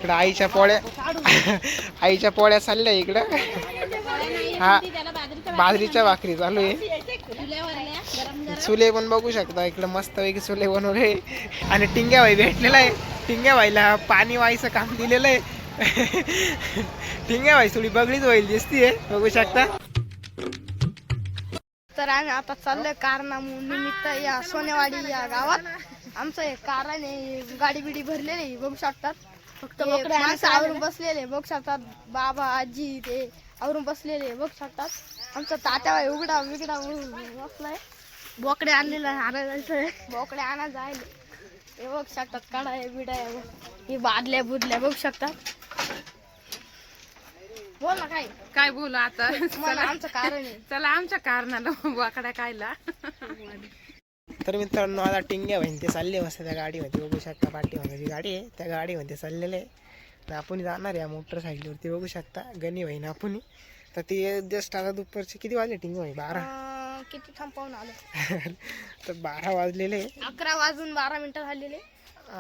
इकडं आईच्या पोळ्या आईच्या पोळ्या चालल्या इकडं. हा बाजरीच्या भाकरी चालू आहे. चुले पण बघू शकता इकडं मस्तपैकी चुले बनवले. आणि टिंग्या भाई भेटलेला आहे. टिंग्या भाईला पाणी व्हायचं काम दिलेलं आहे. टिंग्या भाई थोडी बगडीच होईल दिसतीये बघू शकता. तर आम्ही आता चाललोय कारणानिमित्त या सोनेवाडी या गावात. आमचं एक कारने गाडी बिडी भरलेली बघू शकतात. फक्त माणसं आवरून बसलेले बघू शकतात. बाबा आजी ते आवरून बसलेले बघू शकतात. आमचा तात्या बाई उघडा बिघडा बसलाय. बोकडे आणलेला आणायचं बोकडे आणा जायला हे बघू शकतात. काढाय बिडाय हे बादल्या बुदल्या बघू शकतात. बोल ना काय बोलू आता. आमचं कारण आहे. चला आमच्या कारणाला वाकडा कायला. तर मित्रांनो आता टिंग्या बहीण ते चालले मस्त त्या गाडीमध्ये बघू शकता. पाठीमध्ये जी गाडी आहे त्या गाडीमध्ये चाललेलं आहे. आपण जाणार आहे मोटरसायकलीवरती बघू शकता. गणी बहीण आपण तर ते जस्ट आता दुपारचे किती वाजले टिंग्या भाई 12 किती थांबवून आलो. तर 12 वाजलेले. 11 वाजून 12 मिनिटं झालेले.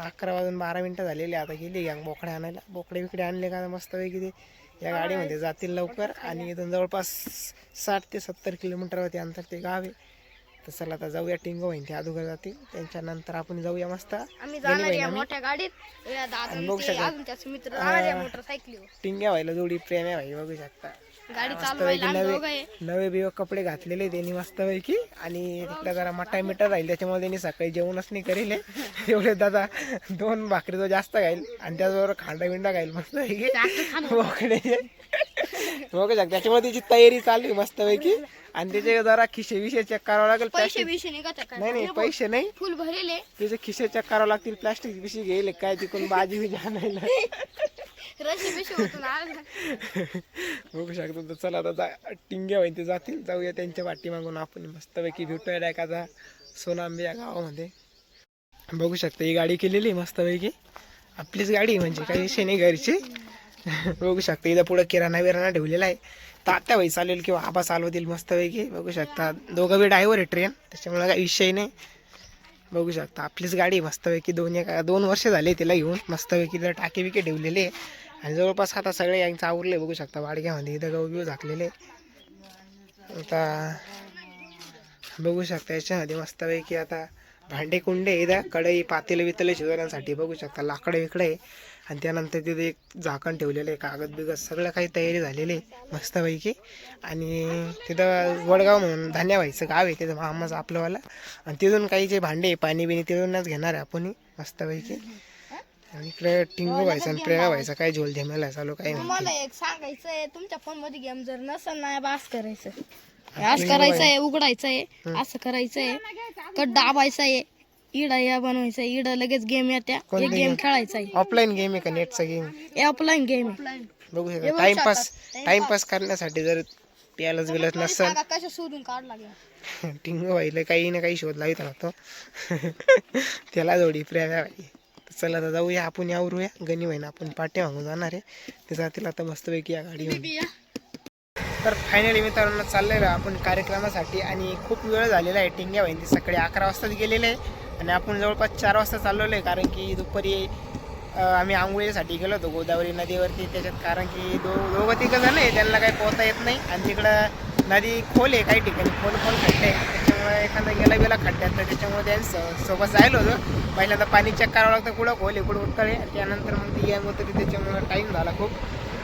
11 वाजून 12 मिनिटं झालेले. आता गेली गॅंग बोकडे आणायला. बोकडे बिकडे आणले का मस्तपैकी ते या गाडीमध्ये जातील लवकर. आणि इथून जवळपास 60 ते 70 किलोमीटरवरती अंतर ते गाव आहे. तर चला आता जाऊया. टिंगो बहीण ते अगोदर जातील त्यांच्यानंतर आपण जाऊया मस्त. मोठ्या गाडीत टिंग्या व्हायला जोडी प्रेम आहे भाई बघू शकता. नवे बिवे कपडे घातलेले त्यांनी मस्तपैकी. आणि तिकडे जरा मटा मीटर राहील त्याच्यामुळे त्यांनी सकाळी जेवणच नाही करेल. एवढे दादा 2 भाकरी तो जास्त खाईल आणि त्याचबरोबर खांडा बिंडा खाईल मस्तपैकी बोकडे बघू शकता. त्याच्यामुळे त्याची तयारी चालू आहे मस्तपैकी. आणि त्याचे जरा खिशे विषय चेक करावं लागेल. नाही पैसे नाही फुल भरले त्याचे खिशे चेक करावं लागतील. प्लास्टिक पिशी घेईल काय तिकडून भाजी बिजी आणायला बघू शकतो. तर चला आता टिंग्या होईन ते जातील. जाऊया त्यांच्या वाटी मागून आपण मस्तपैकी भेटूया एखादा सोनांबे या गावामध्ये. बघू शकता ही गाडी केलेली मस्तपैकी आपलीच गाडी म्हणजे काही विषय नाही घरची. बघू शकता इथं पुढं किराणा बिराणा ठेवलेला आहे. तात्या भाई चालेल किंवा आबा चालवतील मस्तपैकी. बघू शकता दोघं बी ड्रायव्हर आहे ट्रेन त्याच्यामुळे काही विषय नाही. बघू शकता आपलीच गाडी मस्तपैकी. 2 वर्ष झाले तिला घेऊन मस्तपैकी. तिला टाके बिके ठेवलेले आहे. आणि जवळपास आता सगळे यांचं आवरले बघू शकता. वाडग्यामध्ये इथं गहू बिहू झाकलेले. आता बघू शकता याच्यामध्ये मस्तपैकी आता भांडे कुंडे इथं कढई पातेले बितले शिजवण्यासाठी बघू शकता. लाकडे विकडे आणि त्यानंतर तिथे एक झाकण ठेवलेलं आहे. कागद बिगद सगळं काही तयारी झालेली आहे मस्तपैकी. आणि तिथं वडगाव म्हणून धान्या व्हायचं गाव आहे तिथं मामाचं आपलंवाला. आणि तिथून काही जे भांडे पाणी बिणी तिथूनच घेणार आहे आपण मस्तपैकी. आणि इकडे टिंगू व्हायचं आणि प्रेमा व्हायचं काय झोल झेमेला चालू काही नाही. मला एक सांगायचंय तुमच्या फोन मध्ये गेम जर नसेल ना बास करायचं. असं करायचंय उघडायचंय असं करायचंय कट दाबायचं आहे. इड या बनवायचं इड लगेच गेम येत्या. एक गेम खेळायचा आहे. ऑफलाईन गेम आहे का नेटचा गेम. ऑफलाईन गेम आहे. बघू शकता टाइमपास करण्यासाठी जर प्यायलाच बिलच नसेल कशा शोधून काढला गेम. टिंगू व्हायला काही ना काही शोध लावित राहतो. त्याला जोडी प्रेमा भाई. चला आता जाऊया आपण यावरूया. गणी बहीण आपण पाट्या मागून जाणार आहे ते जातील आता मस्तपैकी या गाडीमध्ये. तर फायनली मित्रांनो चाललेलं आपण कार्यक्रमासाठी. आणि खूप वेळ झालेला आहे. टिंग्या बहीण ते सकाळी 11 वाजताच गेलेले आहे. आणि आपण जवळपास 4 वाजता चाललेलो आहे. कारण की दुपारी आम्ही आंघोळीसाठी गेलो होतो गोदावरी नदीवरती. त्याच्यात कारण की दोघं तिघं जण आहे त्यांना काही पोहता येत नाही. आणि तिकडं नदी खोल आहे काही ठिकाणी खोल खड्डे आहे. त्याच्यामुळे एखादा गेला गेला खड्ड्यात तर त्याच्यामुळे त्यांच्यासोबत जायला होतं. पहिल्यांदा पाणी चेक करावं लागतं कुठं खोल आहे कुठं उत्तळ आहे. त्यानंतर मग ती गॅंग होतं त्याच्यामुळे टाईम झाला खूप.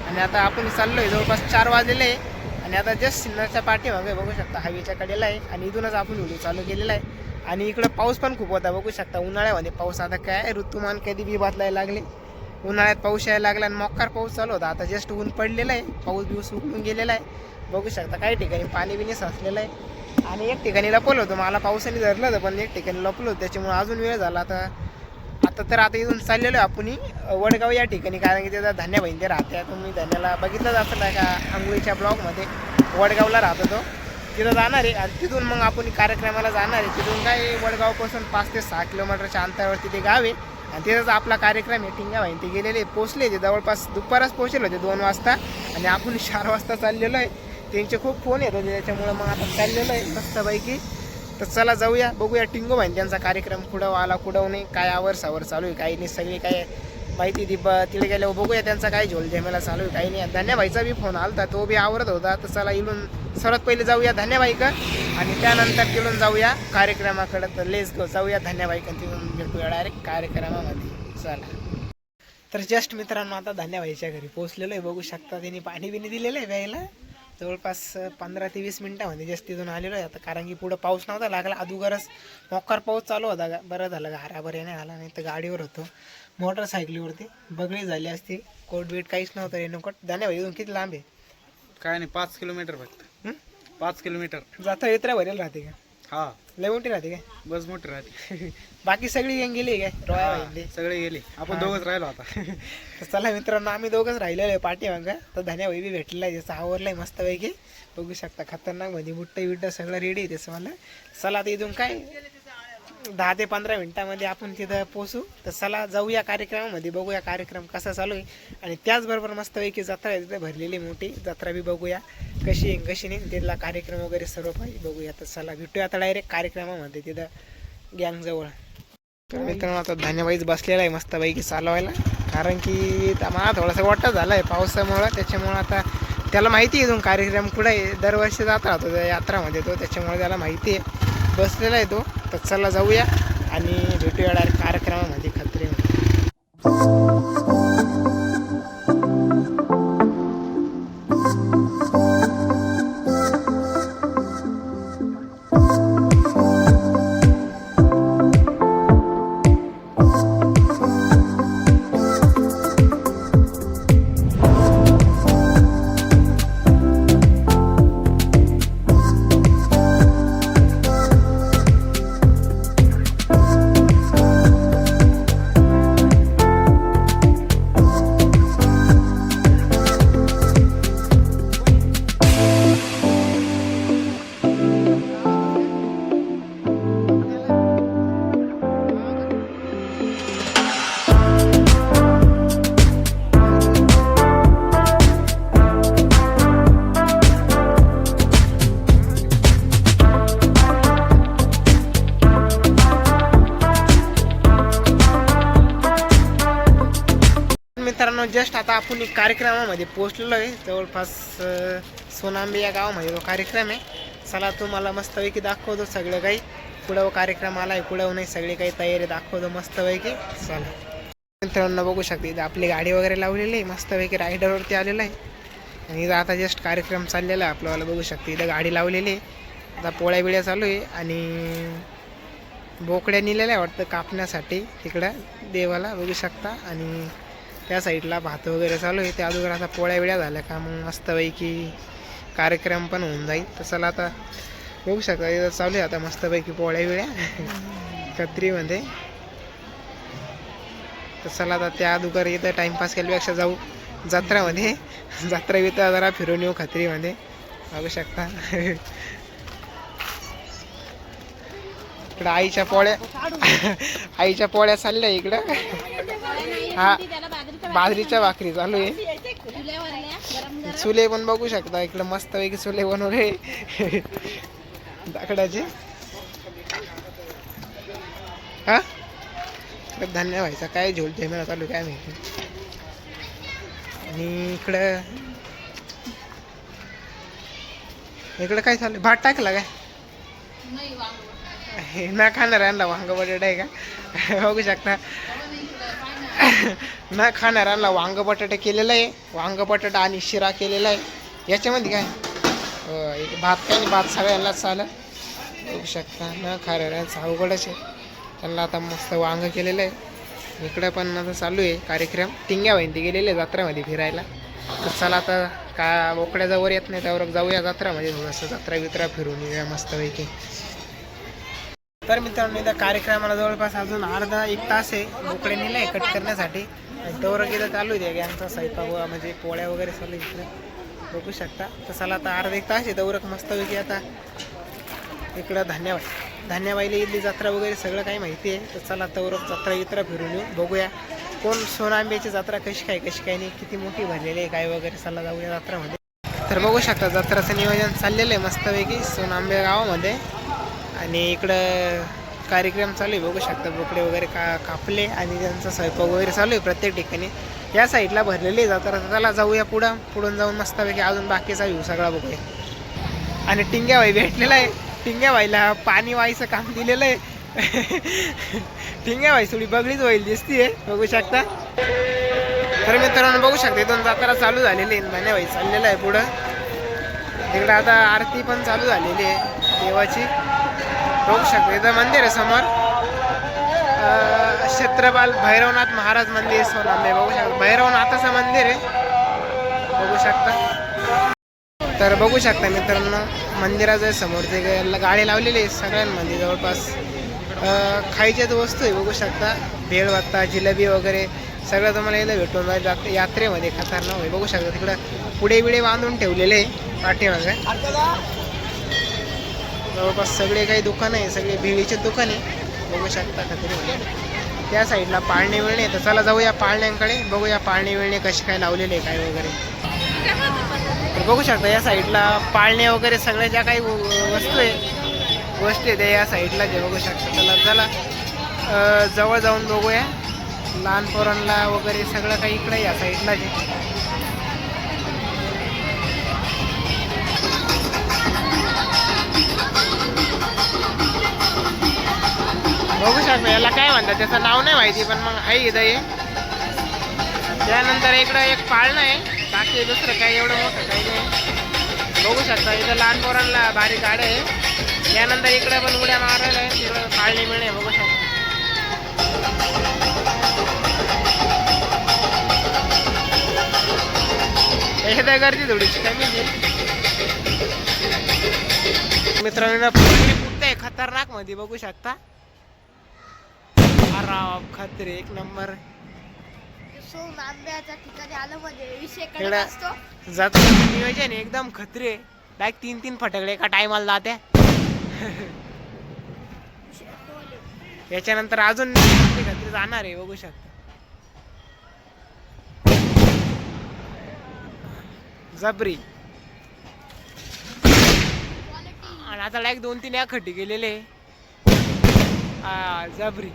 आणि आता आपण चाललो आहे जवळपास 4 वाजलेले आहे. आणि आता जस्ट सिन्नरच्या पाठीमागे बघू शकता हवेच्या कडेला आहे. आणि इथूनच आपण व्हिडिओ चालू केलेला आहे. आणि इकडं पाऊस पण खूप होता बघू शकता. उन्हाळ्यामध्ये पाऊस आता काय ऋतुमान कधी बी बदलायला लागले. उन्हाळ्यात पाऊस यायला लागला आणि मोकार पाऊस चालू होता. आता जस्ट ऊन पडलेलं आहे. पाऊस बिऊस उकळून गेलेला आहे. बघू शकता काही ठिकाणी पाणी बिनी साचलेलं आहे. आणि एक ठिकाणी लपवलं होतं मला पावसाने धरलं होतं पण एक ठिकाणी लपलं होतं त्याच्यामुळे अजून वेळ झाला. आता इथून चाललेलो आहे आपण वडगाव या ठिकाणी. कारण की त्याचा धान्या बहीण ते राहते. तुम्ही धान्याला बघितलं जातं ना का आंघोळीच्या ब्लॉगमध्ये वडगावला राहतो तो. तिथं जाणार आहे. आणि तिथून मग आपण कार्यक्रमाला जाणार आहे. तिथून काय वडगावपासून 5 ते 6 किलोमीटरच्या अंतरावरती ते गाव आहे. आणि तिथंच आपला कार्यक्रम आहे. टिंग्या बहीण ते गेलेले पोचले ते जवळपास दुपारच पोहोचले होते 2 वाजता. आणि आपण 4 वाजता चाललेलो आहे. त्यांचे खूप फोन येत होते त्याच्यामुळं मग आता चाललेलं आहे मस्तपैकी. तर चला जाऊया बघूया टिंगू बहीण त्यांचा कार्यक्रम कुठं आला कुठं नाही काय आवर सावर चालू आहे काही नाही. सगळे काय माहिती ती तिकडे गेल्यावर बघूया त्यांचा काय झोल जमेला चालू आहे काही नाही. धन्याबाईचा बी फोन आलता, तो बी आवरत होता. तर चला इलून सर्वात पहिले जाऊया धन्याबाईकडं आणि त्यानंतर तिकडून जाऊया कार्यक्रमाकडं. तर लेस गो जाऊया धन्याबाईकडं, तिथून भेटूया डायरेक्ट कार्यक्रमामध्ये. चला तर जस्ट मित्रांनो आता धन्याबाईच्या घरी पोहोचलेलो आहे. बघू शकता त्यांनी पाणी बिणी दिलेलं आहे प्यायला. जवळपास 15 ते 20 मिनटामध्ये जस्ट तिथून आलेलो आहे आता, कारण की पुढं पाऊस नव्हता लागला. अगोदरच मोकार पाऊस चालू होता. बरं झालं घराबर येणे आला, नाही तर गाडीवर होतो मोटरसायकलीवरती. बगळी झाली असती. कोट बीट काहीच नव्हतं, रेनकोट. धन्यवाद. इथून किती लांब आहे? काय नाही 5 किलोमीटर फक्त. 5 किलोमीटर जाता येत्रा भरेल राहते का? हा लय मोठी राहते काय? बस मोठी राहते. बाकी सगळी गँग गेली काय? रोया वाहिली. सगळे गेले, आपण दोघच राहिलो आता. तर चला मित्रांनो आम्ही दोघंच राहिलेलो आहे पाठीमागं. तर धन्याबाई बी भेटलेला आहे, जसं आवरलं आहे मस्तपैकी. बघू शकता खतरनाक मध्ये बुट्ट बिट्ट सगळं रेडी आहे त्याचं मला. चला आता इथून काय 10 ते 15 मिनिटामध्ये आपण तिथं पोचू. तर चला जाऊया कार्यक्रमामध्ये, बघूया कार्यक्रम कसा चालू आहे. आणि त्याचबरोबर मस्तपैकी जत्रा आहे तिथं भरलेली मोठी जत्रा बी बघूया कशी आहे कशी नाही. तिथला कार्यक्रम वगैरे सर्व पाहिजे बघूया. तर चला भेटूया आता डायरेक्ट कार्यक्रमामध्ये तिथं गँगजवळ. तर मित्रांनो आता धन्यवाद बसलेला आहे मस्तपैकी चालवायला, कारण की मला थोडासा वाटत झाला आहे पावसामुळं. त्याच्यामुळं आता त्याला माहिती आहे इथून कार्यक्रम कुठं आहे. दरवर्षी जात राहतो त्या यात्रामध्ये तो, त्याच्यामुळे त्याला माहिती आहे. बसलेला आहे तो. तर चला जाऊया आणि भेटूया डायरेक्ट कार्यक्रमामध्ये खत्रेमध्ये. मित्रांनो जस्ट आता आपण एक कार्यक्रमामध्ये पोहोचलेलो आहे. जवळपास सोनांबे या गावामध्ये तो कार्यक्रम आहे. चला तुम्हाला मस्तपैकी दाखवतो सगळं काही. कुठं कार्यक्रम आला आहे कुठं नाही, सगळी काही तयारी दाखवतो मस्तपैकी. चला मित्रांनो बघू शकते इथं आपली गाडी वगैरे लावलेली आहे मस्तपैकी. रायडरवरती आलेलं आहे आणि इथं आता जस्ट कार्यक्रम चाललेला आहे आपल्याला. बघू शकते इथं गाडी लावलेली आहे. आता पोळ्या बिळ्या चालू आहे आणि बोकड्या नेलेल्या आहे वाटतं कापण्यासाठी तिकडं देवाला. बघू शकता आणि त्या साईडला भात वगैरे चालू आहे. त्या अगोदर आता पोळ्या बिळ्या झाल्या का मग मस्तपैकी कार्यक्रम पण होऊन जाईल. तर चला आता बघू शकता इथं चालू आहे आता मस्तपैकी पोळ्या बिळ्या कत्रीमध्ये. तर चला आता त्या अगोदर इथं टाईमपास केल्यापेक्षा जाऊ जत्रामध्ये. जत्रा बित्रा जरा फिरून येऊ खत्रीमध्ये. बघू शकता इकडं आईच्या पोळ्या चालल्या इकडं. हा बाजरीच्या भाकरी चालू आहे. चुले पण बघू शकता इकडं मस्तपैकी चुले बनवले दाकडाचे. हा धन्यवाद. काय झोल जमेला चालू काय माहिती. आणि इकडं काय चालू भात टाकला काय ना खाणाऱ्यांना वांग बटाटा आहे का बघू शकता. ना खाणाऱ्यांना वांग बटाटा केलेला आहे. वांग बटाटा आणि शिरा केलेला आहे. याच्यामध्ये काय भात काय नाही, भात सगळ्यांनाच चालत. बघू शकता न खाणाऱ्यांचं अवघडच आहे. त्यांना आता मस्त वांग केलेलं आहे. इकडं पण आता चालू आहे कार्यक्रम. टिंग्या वहिनी गेलेले आहे जत्रामध्ये फिरायला. तर चला आता का बोकड्याजवळ येत नाही त्यावर जाऊया जत्रामध्ये थोडंसं जत्रा बित्रा फिरून येऊया मस्तपैकी. तर मित्रांनो इथं कार्यक्रमाला जवळपास अजून अर्धा एक तास आहे. बोकडे नेलं आहे कट करण्यासाठी. तवर इथं चालू आहे गँगचा स्वयंपाक म्हणजे पोळ्या वगैरे चालू आहे इकडं बघू शकता. तर चला आता अर्धा एक तास आहे तवरक मस्तपैकी. आता इकडं धन्यवाद इथली जत्रा वगैरे सगळं काही माहिती आहे. तर चला तवरक जत्रा बित्रा फिरून येऊ बघूया कोण सोनांब्याची जत्रा कशी काय नाही, किती मोठी भरलेली आहे काय वगैरे. चला जाऊया जत्रामध्ये. तर बघू शकता जत्राचं नियोजन चाललेलं आहे मस्तपैकी सोनांबे गावामध्ये. आणि इकडं कार्यक्रम चालू आहे बघू शकता. बोकडे वगैरे कापले आणि त्यांचा स्वयंपाक वगैरे चालू आहे प्रत्येक ठिकाणी. या साईडला भरलेले जातात. त्याला जाऊया पुढून जाऊन मस्तपैकी अजून बाकीचा व्ह्यू सगळा बघूया. आणि टिंग्या भाई भेटलेला आहे. टिंग्या भाईला पाणी व्हायचं काम दिलेलं आहे. टिंग्या भाई थोडी बगडीच होईल दिसतीये बघू शकता. तर मित्रांनो बघू शकता इथून जाताना चालू झालेली आहे. मान्या भाई चाललेला आहे पुढं. तिकडे आता आरती पण चालू झालेली आहे देवाची. बघू शकता इथं मंदिर आहे समोर. क्षेत्रपाल भैरवनाथ महाराज मंदिर सोनांबे बघू शकता. भैरवनाथाचं मंदिर आहे बघू शकता. तर बघू शकता मित्रांनो मंदिराच्या समोर ते गाडी लावलेली आहे सगळ्यांमध्ये जवळपास. खायच्याच वस्तू आहे बघू शकता. भेळ भत्ता जिलेबी वगैरे सगळं तुम्हाला इथं भेटून जाईल. यात्रेमध्ये खतरनाक होईल बघू शकता. तिकडं पुढे बिडे बांधून ठेवलेले आहे पाठीमागे. जवळपास सगळे काही दुकान आहे सगळे भेळीचे दुकान आहे बघू शकता खतरीमध्ये. त्या साईडला पाळणे विळणे. तर चला जाऊया पाळण्यांकडे बघूया पाळणे विळणे कसे काय लावलेले आहे काय वगैरे. तर बघू शकता या साईडला पाळणे वगैरे सगळ्या ज्या काही वस्तू आहे गोष्टी आहेत या साईडला जे बघू शकता. चला जवळ जाऊन बघूया. लहान पोरांना वगैरे सगळं काही इकडे या साईडला जे बघू शकता. याला काय म्हणतात त्याचं नाव नाही माहिती पण मग आहे इथं हे. त्यानंतर इकडं एक पाळणं आहे. बाकी दुसरं काही एवढं मोठं काही नाही बघू शकता. इथं लहान पोरांना भारी गाड्या आहे. त्यानंतर इकडे पण उड्या मारायला आहे. तिकडं पाळणे मिळणे बघू शकता. एकदा गर्दी थोडीशी कमी मित्रांनो. पुढे आहे खतरनाक मध्ये बघू शकता. आराम खतरे एक नंबर. आंब्याच्या ठिकाणी आलं म्हणजे विषय कडक एवढा असतो. जातो नियोजन एकदम खतरे. डायरेक्ट 3 फटाकडे एका टायमाला जाते. याच्यानंतर अजून खतरे जाणार आहे बघू शकता. जबरी आणि आता डायरेक्ट 2-3 या खड्डे गेलेले जबरी.